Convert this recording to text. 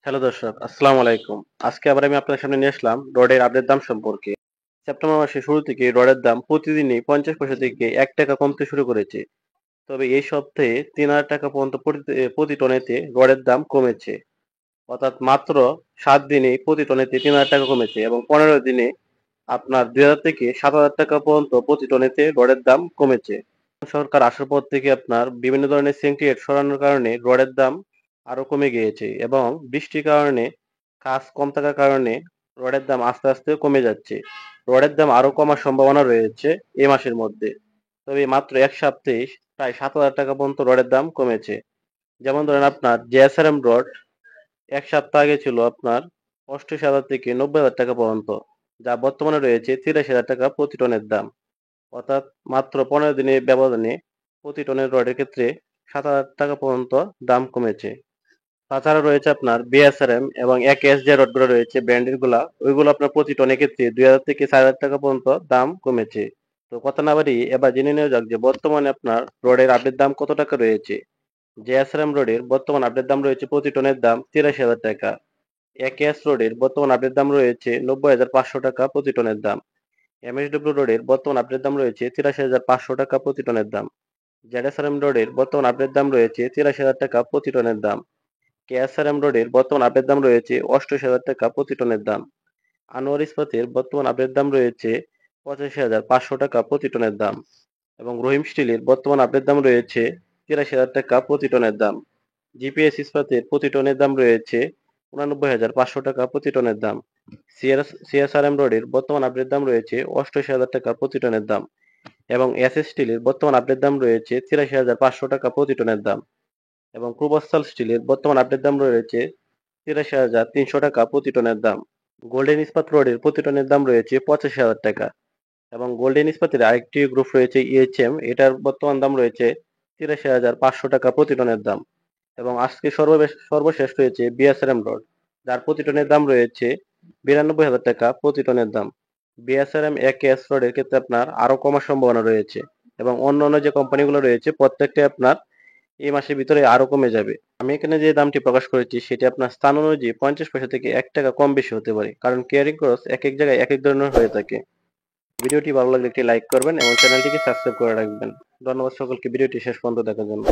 Hello দর্শক, আসসালামু আলাইকুম। আজকে আবার আমি আপনার সামনে নিয়ে আসলাম রডের আপডেট দাম সম্পর্কে। সেপ্টেম্বর মাসের শুরু থেকে রডের দাম প্রতিদিনই ৫০ পয়সা থেকে ৳১ কমতে শুরু করেছে। তবে এই সপ্তাহে ৳৩,০০০ পর্যন্ত প্রতি টনেতে রডের দাম কমেছে। অর্থাৎ মাত্র ৭ দিনেই প্রতি টনেতে ৳৩,০০০ কমেছে এবং ১৫ দিনে আপনার ২,০০০ থেকে ৳৭,০০০ পর্যন্ত প্রতি টনেতে রডের দাম কমেছে। সরকার আসার পর থেকে আপনার বিভিন্ন ধরনের সিন্ডিকেট সরানোর কারণে রডের দাম আরো কমে গিয়েছে এবং বৃষ্টির কারণে কাজ কম থাকার কারণে রডের দাম আস্তে আস্তে কমে যাচ্ছে। রডের দাম আরো কমার সম্ভাবনা রয়েছে এই মাসের মধ্যে। তবে মাত্র এক সপ্তাহে প্রায় ৳৭,০০০ পর্যন্ত রডের দাম কমেছে। যেমন ধরেন আপনার জেএসআরএম রড এক সপ্তাহ আগে ছিল আপনার ৮৮,০০০ থেকে ৯০,০০০ পর্যন্ত, যা বর্তমানে রয়েছে ৮৩,০০০ প্রতি টনের দাম। অর্থাৎ মাত্র ১৫ দিনের ব্যবধানে প্রতি টনের রডের ক্ষেত্রে ৳৭,০০০ পর্যন্ত দাম কমেছে। তাছাড়া রয়েছে আপনার বিএসআরএম এবং একেএস যে রডগুলো রয়েছে ব্র্যান্ডের গুলা, ওইগুলো আপনার প্রতি টনের ক্ষেত্রে ২,০০০ থেকে ৪,০০০ পর্যন্ত দাম কমেছে। তো কথা না বাড়িয়ে এবার জেনে নেওয়া যাক যে বর্তমানে আপনার রডের আপডেট দাম কত টাকা রয়েছে। জেএসআরএম রডের বর্তমান আপডেট দাম রয়েছে প্রতি টনের দাম ৳৮৩,০০০। একেএস রডের বর্তমান আপডেট দাম রয়েছে ৳৯০,৫০০ প্রতি টনের দাম। এমএসডব্লিউ রোডের বর্তমান আপডেট দাম রয়েছে ৳৮৩,৫০০ প্রতি টনের দাম। জেডএসআরএম রোডের বর্তমান আপডেট দাম রয়েছে ৳৮৩,০০০ প্রতি টনের দাম। কেএসআরএম রোডের বর্তমান আপডেট দাম রয়েছে ৳৮৮,০০০ প্রতি টনের দাম। আনোয়ার ইস্পাতের বর্তমান আপডেট দাম রয়েছে ৳৮৫,৫০০ প্রতি টনের দাম এবং রহিম স্টিলের বর্তমান আপডেট দাম রয়েছে ৳৮৩,০০০ প্রতি টনের দাম। জিপিএস ইস্পাতের প্রতি টনের দাম রয়েছে ৳৮৯,৫০০ প্রতি টনের দাম। সিএসআরএম রোডের বর্তমান আপডেট দাম রয়েছে ৳৮৮,০০০ প্রতি টনের দাম এবং এসএস স্টিলের বর্তমান আপডেট দাম রয়েছে ৳৮৩,৫০০ প্রতি টনের দাম এবং পূর্বাঞ্চল স্টিলের বর্তমান আপডেট দাম রয়েছে ৳৮৩,৩০০ প্রতি টনের দাম। গোল্ডেন ইস্পাত রডের প্রতি টনের দাম রয়েছে ৳৮৫,০০০ এবং গোল্ডেন ইস্পাতের আরেকটি গ্রুপ রয়েছে ইএইচএম, এটার বর্তমান দাম রয়েছে ৳৮৩,৫০০ প্রতি টনের দাম এবং আজকে সর্বশেষ রয়েছে বিএসআরএম রড, যার প্রতি টনের দাম রয়েছে ৳৯২,০০০ প্রতি টনের দাম। বিএসআরএম একেএস রডের ক্ষেত্রে আপনার আরো কমার সম্ভাবনা রয়েছে এবং অন্যান্য যে কোম্পানিগুলো রয়েছে প্রত্যেকটাই আপনার এই মাসের ভিতরে আরো কমে যাবে। আমি এখানে যে দামটি প্রকাশ করেছি সেটি আপনার স্থান অনুযায়ী ৫০ পয়সা থেকে ৳১ কম বেশি হতে পারে, কারণ ক্লিয়ারিং খরচ এক এক জায়গায় এক এক ধরনের হয়ে থাকে। ভিডিওটি ভালো লাগলে একটি লাইক করবেন এবং চ্যানেলটিকে সাবস্ক্রাইব করে রাখবেন। ধন্যবাদ সকলকে ভিডিওটি শেষ পর্যন্ত দেখার জন্য।